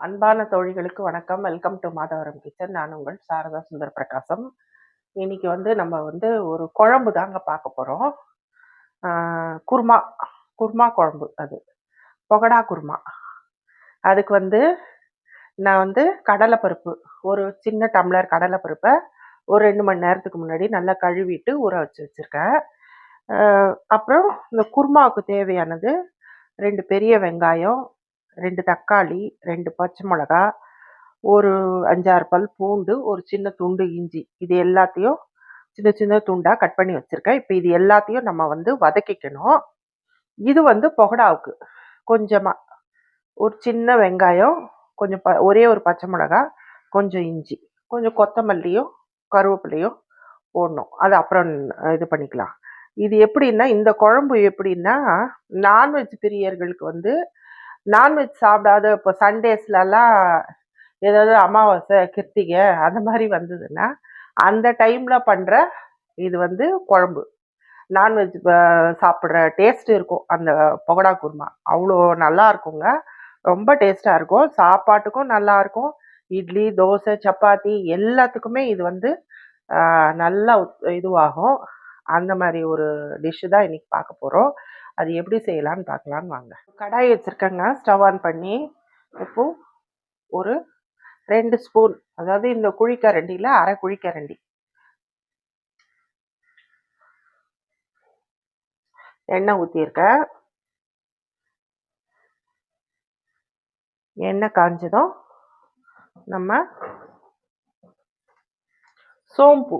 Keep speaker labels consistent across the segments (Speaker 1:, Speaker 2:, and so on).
Speaker 1: அன்பான தோழிகளுக்கு வணக்கம். Welcome to Madhavaram kitchen. நான் உங்கள் சாரதா சுந்தர் பிரகாசம். இன்னைக்கு நம்ம ஒரு குழம்பு தாங்க பார்க்க போகிறோம். குருமா குருமா குழம்பு. அது பொகடா குருமா. அதுக்கு நான் கடலைப்பருப்பு, ஒரு சின்ன டம்ளர் கடலைப்பருப்பை ஒரு 2 மணி நேரத்துக்கு முன்னாடி நல்லா கழுவிட்டு ஊற வச்சுருக்கேன். அப்புறம் இந்த குருமாவுக்கு தேவையானது 2 பெரிய வெங்காயம், 2 தக்காளி, 2 பச்சை மிளகா, ஒரு 5, 6 பல் பூண்டு, ஒரு சின்ன துண்டு இஞ்சி. இது எல்லாத்தையும் சின்ன சின்ன துண்டா கட் பண்ணி வச்சிருக்கேன். இப்போ இது எல்லாத்தையும் நம்ம வதக்கிக்கணும். இது பொகடாவுக்கு கொஞ்சமா ஒரு சின்ன வெங்காயம், கொஞ்சம் ஒரே ஒரு பச்சை மிளகா, கொஞ்சம் இஞ்சி, கொஞ்சம் கொத்தமல்லியும் கருவேப்பிலையும் போடணும். அது அப்புறம் இது பண்ணிக்கலாம். இது எப்படின்னா, இந்த குழம்பு எப்படின்னா, நான்வெஜ் பிரியர்களுக்கு நான்வெஜ் சாப்பிடாத இப்போ சண்டேஸ்லலாம் ஏதாவது அமாவாசை, கிருத்திகை அந்த மாதிரி வந்ததுன்னா அந்த டைமில் பண்ணுற இது குழம்பு. நான்வெஜ் சாப்பிட்ற டேஸ்ட் இருக்கும் அந்த பொகடா குருமா. அவ்வளோ நல்லா இருக்குங்க. ரொம்ப டேஸ்ட்டாக இருக்கும். சாப்பாட்டுக்கும் நல்லாயிருக்கும். இட்லி, தோசை, சப்பாத்தி எல்லாத்துக்குமே இது நல்லா இதுவாகும். அந்த மாதிரி ஒரு டிஷ்ஷு தான் இன்றைக்கி பார்க்க போகிறோம். அது எப்படி செய்யலான்னு பார்க்கலான்னு வாங்க. கடாய் வச்சுருக்கேங்க. ஸ்டவ் ஆன் பண்ணி இப்போ ஒரு 2 ஸ்பூன், அதாவது இந்த குழிக்கரண்டியில் அரை குழிக்கரண்டி எண்ணெய் ஊற்றியிருக்கேன். எண்ணெய் காஞ்சதும் நம்ம சோம்பு,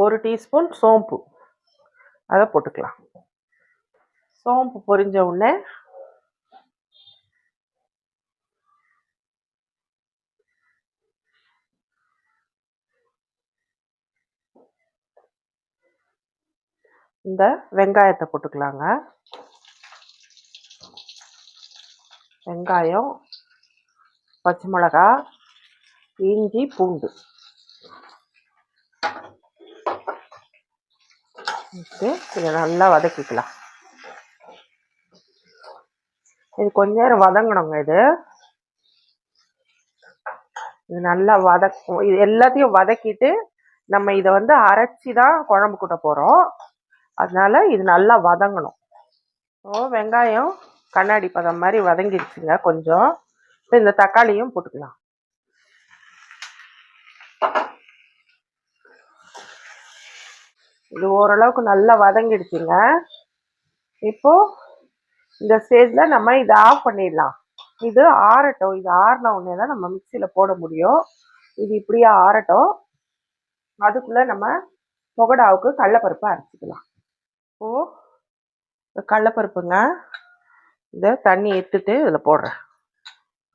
Speaker 1: 1 டீஸ்பூன் சோம்பு அதை போட்டுக்கலாம். சோம்பு பொரிஞ்ச உடனே இந்த வெங்காயத்தை போட்டுக்கலாங்க. வெங்காயம், பச்சை மிளகா, இஞ்சி, பூண்டு இதை நல்லா வதக்கிக்கலாம். இது கொஞ்ச நேரம் வதங்கணுங்க. இது நல்லா இது எல்லாத்தையும் வதக்கிட்டு நம்ம இதை அரைச்சி தான் குழம்பு கூட்ட போகிறோம். அதனால இது நல்லா வதங்கணும். வெங்காயம் கண்ணாடி பதம் மாதிரி வதங்கிடுச்சுங்க கொஞ்சம். இப்போ இந்த தக்காளியும் போட்டுக்கலாம். இது ஓரளவுக்கு நல்லா வதங்கிடுச்சுங்க. இப்போ இந்த ஸ்டேஜில் நம்ம இதை ஆஃப் பண்ணிடலாம். இது ஆறட்டும். இது ஆறின உடனே தான் நம்ம மிக்சியில் போட முடியும். இது இப்படியே ஆறட்டும். அதுக்குள்ளே நம்ம பொகடாவுக்கு கடலைப்பருப்பை அரைச்சிக்கலாம். கடலைப்பருப்புங்க, இதை தண்ணி எடுத்துட்டு இதில் போடுறேன்.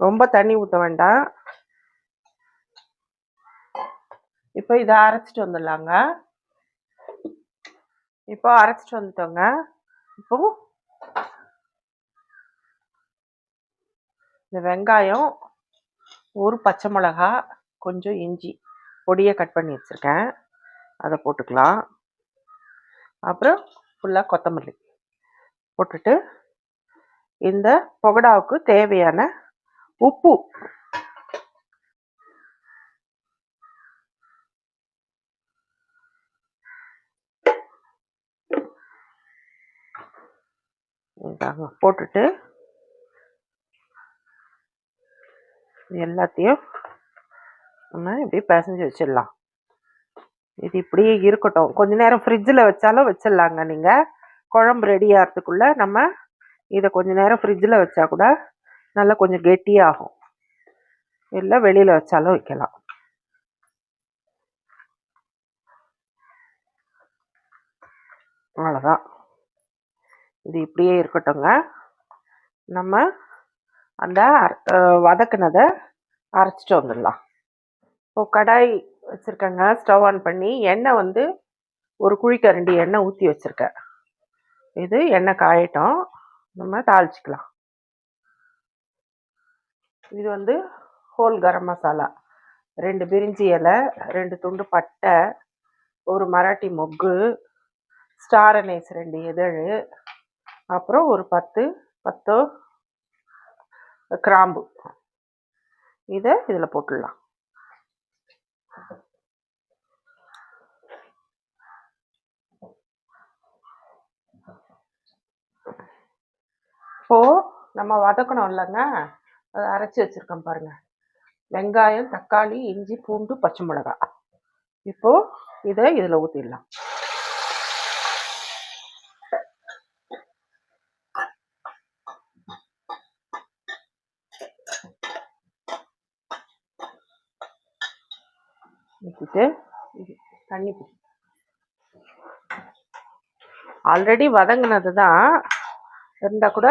Speaker 1: ரொம்ப தண்ணி ஊற்ற வேண்டாம். இப்போ இதை அரைச்சிட்டு வந்துடலாங்க. இப்போ அரைச்சிட்டு வந்துட்டோங்க. இப்போ இந்த வெங்காயம், ஒரு பச்சை மிளகா, கொஞ்சம் இஞ்சி பொடியை கட் பண்ணி வச்சுருக்கேன், அதை போட்டுக்கலாம். அப்புறம் ஃபுல்லாக கொத்தமல்லி போட்டுட்டு இந்த பொகடாவுக்கு தேவையான உப்பு, போட்டுட்டு எல்லாத்தையும் நம்ம இப்படி பிசைஞ்சு வச்சிடலாம். இது இப்படியே இருக்கட்டும். கொஞ்ச நேரம் ஃப்ரிட்ஜில் வச்சாலும் வச்சிடலாங்க. நீங்கள் குழம்பு ரெடி ஆகிறதுக்குள்ளே நம்ம இதை கொஞ்ச நேரம் ஃப்ரிட்ஜில் வச்சா கூட நல்லா கொஞ்சம் கெட்டியாகும். இல்லை வெளியில் வச்சாலும் வைக்கலாம். அவ்வளோதான். இது இப்படியே இருக்கட்டும்ங்க. நம்ம அந்த வதக்குனதை அரைச்சிட்டு வந்துடலாம். இப்போ கடாய் வச்சுருக்கேங்க. ஸ்டவ் ஆன் பண்ணி எண்ணெய் ஒரு குழிக்கரண்டி எண்ணெய் ஊற்றி வச்சுருக்கேன். இது எண்ணெய் காயட்டும். நம்ம தாளிச்சிக்கலாம். இது ஹோல் கரம் மசாலா, 2 பிரிஞ்சி இலை, 2 துண்டு பட்டை, ஒரு மராட்டி மொக்கு, ஸ்டார் அனேஸ் 2 இதழ், அப்புறம் ஒரு 10 கிராம்பு. இதை இதில் போட்டுடலாம். இப்போ நம்ம வதக்கணும் இல்லைங்க, அதை அரைச்சி வச்சிருக்கோம் பாருங்க. வெங்காயம், தக்காளி, இஞ்சி, பூண்டு, பச்சை மிளகாய். இப்போ இதை இதில் ஊற்றிடலாம். ஊற்றிட்டு தண்ணி ஆல்ரெடி வதங்கினது தான் இருந்தால் கூட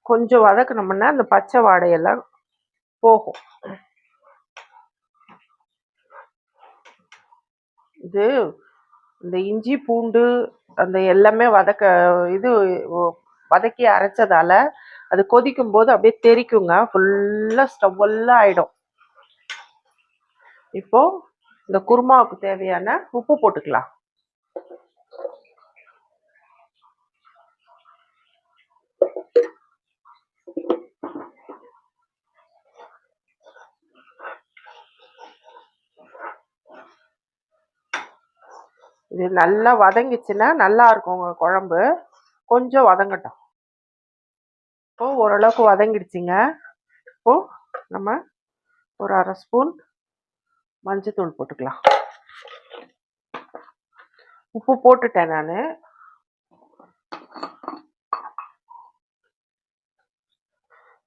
Speaker 1: கொஞ்சம் வதக்கணும்னா அந்த பச்சை வாடையெல்லாம் போகும். இது இந்த இஞ்சி பூண்டு அந்த எல்லாமே வதக்கி அரைச்சதால அது கொதிக்கும் போது அப்படியே தெறிக்குங்க, ஃபுல்லா ஸ்டவ் எல்லாம் ஆயிடும். இப்போ இந்த குருமாவுக்கு தேவையான உப்பு போட்டுக்கலாம். இது நல்லா வதங்கிச்சுன்னா நல்லா இருக்கும் உங்க குழம்பு. கொஞ்சம் வதங்கட்டும். இப்போ ஓரளவுக்கு வதங்கிடுச்சிங்க. இப்போ நம்ம ஒரு 1/2 ஸ்பூன் மஞ்சத்தூள் போட்டுக்கலாம். உப்பு போட்டுட்டேன் நான்.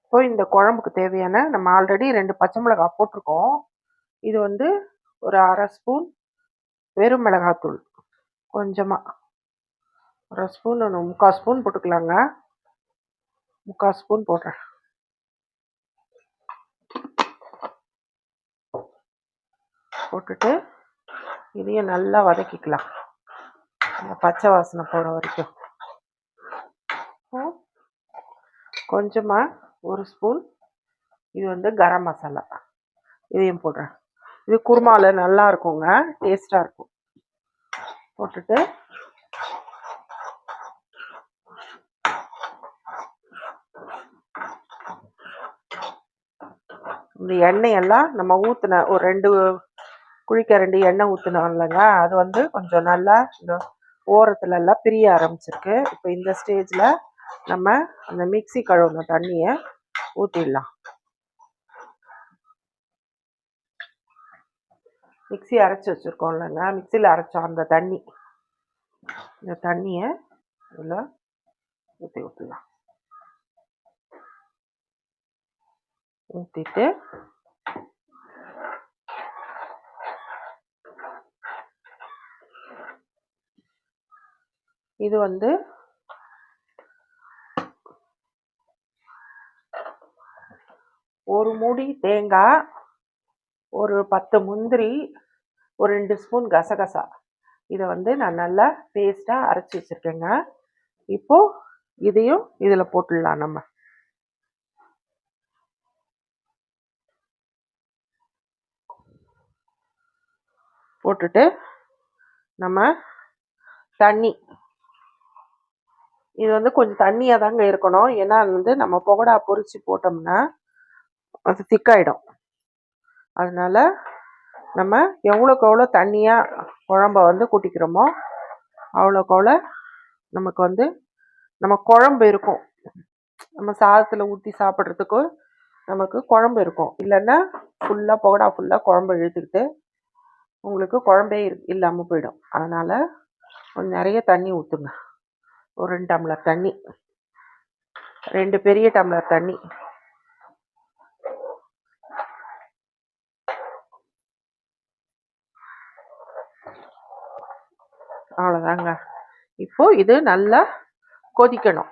Speaker 1: இப்போ இந்த குழம்புக்கு தேவையான நம்ம ஆல்ரெடி 2 பச்சை மிளகாய் போட்டிருக்கோம். இது வந்து ஒரு 1/2 ஸ்பூன் வெறும் மிளகாத்தூள், கொஞ்சமா 1/2 ஸ்பூன் 3/4 ஸ்பூன் போட்டுக்கலாங்க. 3/4 ஸ்பூன் போடுறேன். போட்டுட்டு இதையும் நல்லா வதக்கிக்கலாம், அந்த பச்சை வாசனை போகிற வரைக்கும். கொஞ்சமா 1 ஸ்பூன் இது வந்து கரம் மசாலா, இதையும் போடுறேன். இது குருமாவில் நல்லா இருக்குங்க, டேஸ்டாக இருக்கும். போட்டுட்டு இந்த எண்ணெயெல்லாம் நம்ம ஊற்றின ஒரு 2 குழிக்கரண்டி எண்ணெய் ஊற்றினோம் இல்லைங்க, அது வந்து கொஞ்சம் நல்லா இந்த ஓரத்துல எல்லாம் பிரிய ஆரம்பிச்சிருக்கு. இப்போ இந்த ஸ்டேஜில் நம்ம அந்த மிக்ஸி கழுவுன தண்ணியை ஊற்றிடலாம். மிக்ஸி அரைச்சி வச்சுருக்கோம் இல்லைங்க, மிக்சியில் அரைச்சோம் அந்த தண்ணி, இந்த தண்ணியை இதில் ஊற்றிடலாம். ஊற்றிட்டு இது வந்து ஒரு மூடி தேங்காய், ஒரு 10 முந்திரி, ஒரு 2 ஸ்பூன் கசகசா, இதை வந்து நான் நல்லா பேஸ்ட்டாக அரைச்சி வச்சுருக்கேங்க. இப்போ இதையும் இதில் போட்டுடலாம். நம்ம போட்டுட்டு நம்ம தண்ணி, இது வந்து கொஞ்சம் தண்ணியாக தாங்க இருக்கணும், ஏன்னா வந்து நம்ம பகோடா பொரிச்சு போட்டோம்னா அது திக்காயிடும். அதனால நம்ம எவ்வளோக்கு எவ்வளோ தண்ணியாக குழம்ப வந்து கூட்டிக்கிறோமோ அவ்வளோக்கு அவ்வளோ நமக்கு வந்து நம்ம குழம்பு இருக்கும். நம்ம சாதத்தில் ஊற்றி சாப்பிட்றதுக்கு நமக்கு குழம்பு இருக்கும். இல்லைன்னா ஃபுல்லாக பகோடா ஃபுல்லாக குழம்பு இழுத்துக்கிட்டு உங்களுக்கு குழம்பே இல்லாமல் போயிடும். அதனால் கொஞ்சம் நிறைய தண்ணி ஊற்றுங்க. ஒரு 2 டம்ளர் தண்ணி, 2 பெரிய டம்ளர் தண்ணி. அவ்வளோதாங்க. இப்போ இது நல்லா கொதிக்கணும்.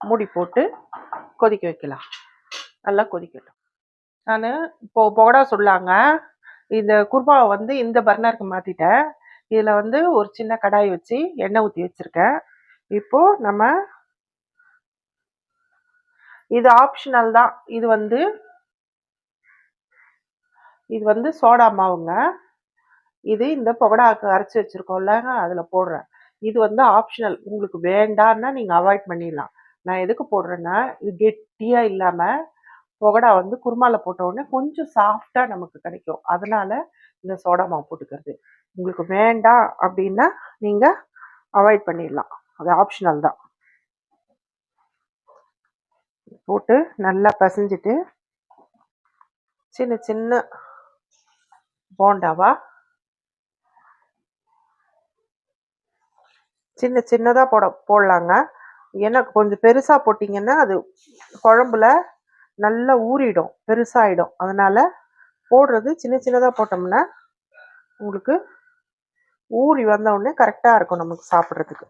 Speaker 1: மூடி போட்டு கொதிக்க வைக்கலாம். நல்லா கொதிக்கட்டும். நான் இப்போ பகோடா சுடலாங்க. இந்த குருமாவை வந்து இந்த பர்னருக்கு மாற்றிட்டேன். இதில் வந்து ஒரு சின்ன கடாய் வச்சு எண்ணெய் ஊற்றி வச்சுருக்கேன். இப்போ நம்ம இது ஆப்ஷனல் தான். இது வந்து சோடா மாவுங்க. இது இந்த பகோடாவுக்கு அரைச்சி வச்சுருக்கோம்ல, அதில் போடுறேன். இது வந்து ஆப்ஷனல், உங்களுக்கு வேண்டான்னா நீங்கள் அவாய்ட் பண்ணிடலாம். நான் எதுக்கு போடுறேன்னா இது கெட்டியாக இல்லாமல் பகோடா வந்து குருமால போட்ட உடனே கொஞ்சம் சாஃப்டா நமக்கு கிடைக்கும். அதனால இந்த சோடா மாவு போட்டுக்கிறது. உங்களுக்கு வேண்டாம் அப்படின்னா நீங்க அவாய்ட் பண்ணிடலாம். அது ஆப்ஷனல் தான். போட்டு நல்லா பிசைஞ்சிட்டு சின்ன சின்ன போண்டாவா சின்ன சின்னதா போடலாங்க. ஏன்னா கொஞ்சம் பெருசா போட்டீங்கன்னா அது குழம்புல நல்லா ஊறிடும், பெருசாயிடும். அதனால போடுறது சின்ன சின்னதா போட்டோம்னா உங்களுக்கு ஊறி வந்த உடனே கரெக்டா இருக்கும் நமக்கு சாப்பிட்றதுக்கு.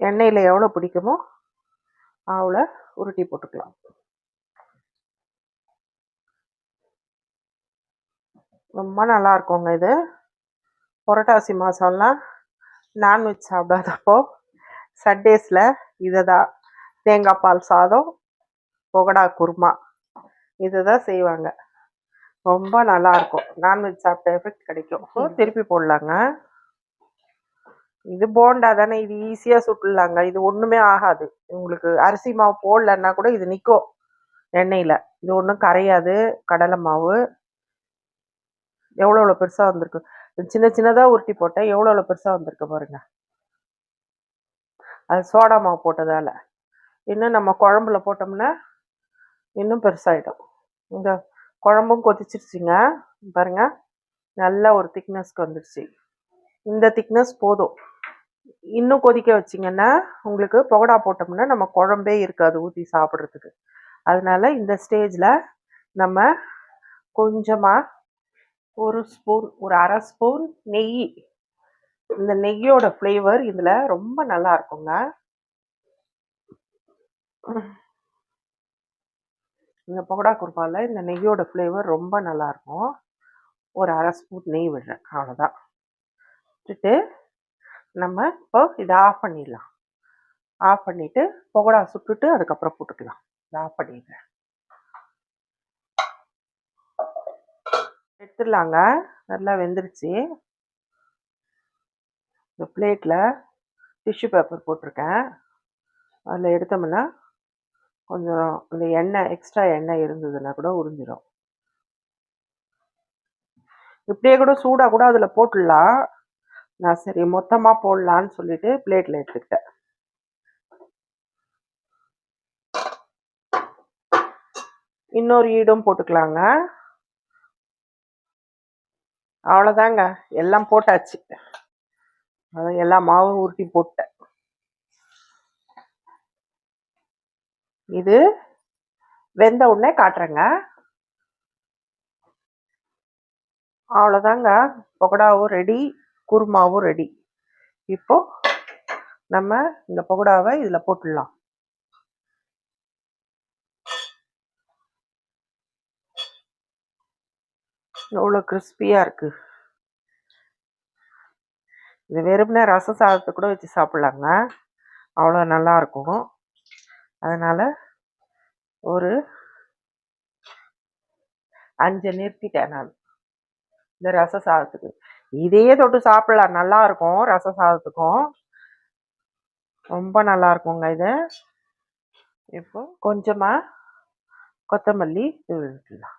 Speaker 1: எண்ணெயில எவ்வளோ பிடிக்குமோ அவ்வளோ உருட்டி போட்டுக்கலாம். ரொம்ப நல்லா இருக்குங்க இது. புரட்டாசி மாதம்லாம் நான்வெஜ் சாப்பிடாதப்போ சண்டேஸில் இதை தான், தேங்காய் பால் சாதம், பகோடா குருமா இதை தான் செய்வாங்க. ரொம்ப நல்லா இருக்கும். நான்வெஜ் சாப்பிட்ட எஃபெக்ட் கிடைக்கும். திருப்பி போடலாங்க. இது போண்டா தானே, இது ஈஸியாக சுட்டுடலாங்க. இது ஒன்றுமே ஆகாது. உங்களுக்கு அரிசி மாவு போடலன்னா கூட இது நிற்கும் எண்ணெயில். இது ஒன்றும் கரையாது. கடலை மாவு எவ்வளோ பெருசாக வந்திருக்கு. சின்ன சின்னதாக உருட்டி போட்டேன், எவ்வளோ பெருசாக வந்திருக்கு பாருங்க. அது சோடா மாவு போட்டதால். இன்னும் நம்ம குழம்புல போட்டோம்னா இன்னும் பெருசாகிடும். இந்த குழம்பும் கொதிச்சிருச்சுங்க பாருங்க. நல்ல ஒரு திக்னஸ்க்கு வந்துடுச்சு. இந்த திக்னஸ் போதும். இன்னும் கொதிக்க வச்சிங்கன்னா உங்களுக்கு பகோடா போட்டோம்னா நம்ம குழம்பே இருக்காது ஊற்றி சாப்பிட்றதுக்கு. அதனால இந்த ஸ்டேஜில் நம்ம கொஞ்சமாக ஒரு ஸ்பூன், ஒரு அரை ஸ்பூன் நெய். இந்த நெய்யோட ஃப்ளேவர் இதில் ரொம்ப நல்லா இருக்குங்க. இந்த பகோடா குருமாவில் இந்த நெய்யோட ஃப்ளேவர் ரொம்ப நல்லாயிருக்கும். ஒரு அரை ஸ்பூன் நெய் விடுறேன், அவ்வளோதான். விட்டுட்டு நம்ம இப்போ இதை ஆஃப் பண்ணிடலாம். ஆஃப் பண்ணிவிட்டு பகோடா சுட்டுட்டு அதுக்கப்புறம் போட்டுக்கலாம். இதை ஆஃப் பண்ணிடுறேன். எடுத்துடலாங்க. நல்லா வெந்துருச்சு. இந்த பிளேட்டில் டிஷ்யூ பேப்பர் போட்டிருக்கேன். அதில் எடுத்தோம்னா கொஞ்சம் இந்த எண்ணெய், எக்ஸ்ட்ரா எண்ணெய் இருந்ததுன்னா கூட உறிஞ்சிடும். இப்படியே கூட சூடாக கூட அதில் போட்டுடலாம். நான் சரி மொத்தமாக போடலான்னு சொல்லிட்டு பிளேட்டில் எடுத்துக்கிட்டேன். இன்னொரு ஈடும் போட்டுக்கலாங்க. அவ்வளோதாங்க, எல்லாம் போட்டாச்சு. அதான் எல்லா மாவும் உருட்டி போட்டேன். இது வெந்த உடனே காட்டுறேங்க. அவ்வளோதாங்க, பகோடாவும் ரெடி, குருமாவும் ரெடி. இப்போ நம்ம இந்த பகோடாவை இதில் போட்டுடலாம். எவ்வளோ கிறிஸ்பியாக இருக்குது. இது வெறுமனே ரச சாதத்தை கூட வச்சு சாப்பிட்லாங்க, அவ்வளோ நல்லாயிருக்கும். அதனால் ஒரு 5 நிறுத்திட்டேன் நான் இந்த ரச சாதத்துக்கு. இதையே தொட்டு சாப்பிடலாம், நல்லா இருக்கும். ரச சாதத்துக்கும் ரொம்ப நல்லா இருக்குங்க இது. இப்போ கொஞ்சமாக கொத்தமல்லி விட்டுடலாம்.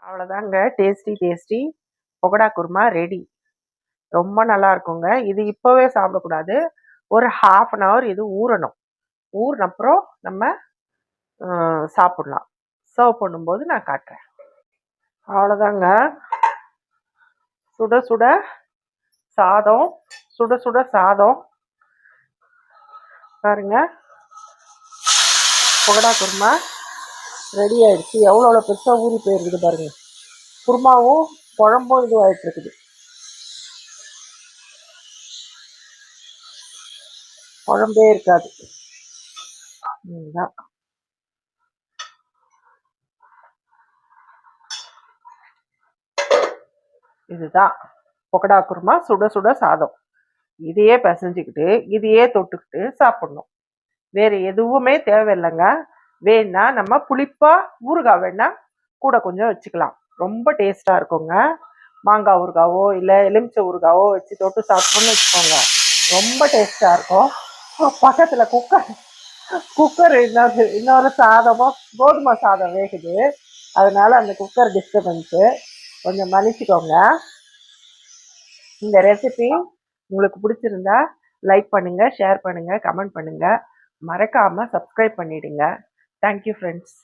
Speaker 1: அவ்வளோதாங்க, டேஸ்டி பகோடா குருமா ரெடி. ரொம்ப நல்லா இருக்குங்க. இது இப்போவே சாப்பிடக்கூடாது, ஒரு 1/2 an hour இது ஊறணும். ஊறினப்புறம் நம்ம சாப்பிடலாம். சர்வ் பண்ணும்போது நான் காட்டுறேன். அவ்வளோதாங்க, சுட சுட சாதம், சுட சுட சாதம் பாருங்க. பகோடா குருமா ரெடி ஆயிடுச்சு. எவ்வளோ பெருசாக ஊறி போயிருக்குது பாருங்க. குருமாவும் குழம்பும் இதுவாகிட்டு இருக்குது. குழம்பே இருக்காது. இதுதான், இதுதான் பகோடா குருமா, சுட சுட சாதம். இதையே பிசைஞ்சிக்கிட்டு இதையே தொட்டுக்கிட்டு சாப்பிடணும். வேறு எதுவுமே தேவையில்லைங்க. வேணா நம்ம புளிப்பா ஊறுகாய் வேணா கூட கொஞ்சம் வச்சுக்கலாம். ரொம்ப டேஸ்ட்டாக இருக்குங்க. மாங்காய் ஊறுகாவோ இல்லை எலுமிச்சை ஊறுகாவோ வச்சு தொட்டு சாப்பிட்டோம்னு வச்சுக்கோங்க, ரொம்ப டேஸ்ட்டாக இருக்கும். பக்கத்தில் குக்கர் இன்னொரு சாதமோ கோதுமை சாதம் வேகுது, அதனால அந்த குக்கர் டிஸ்டர்பன்ஸு, கொஞ்சம் மன்னிச்சுக்கோங்க. இந்த ரெசிபி உங்களுக்கு பிடிச்சிருந்தா லைக் பண்ணுங்கள், ஷேர் பண்ணுங்கள், கமெண்ட் பண்ணுங்கள். மறக்காமல் சப்ஸ்கிரைப் பண்ணிவிடுங்க. Thank you friends.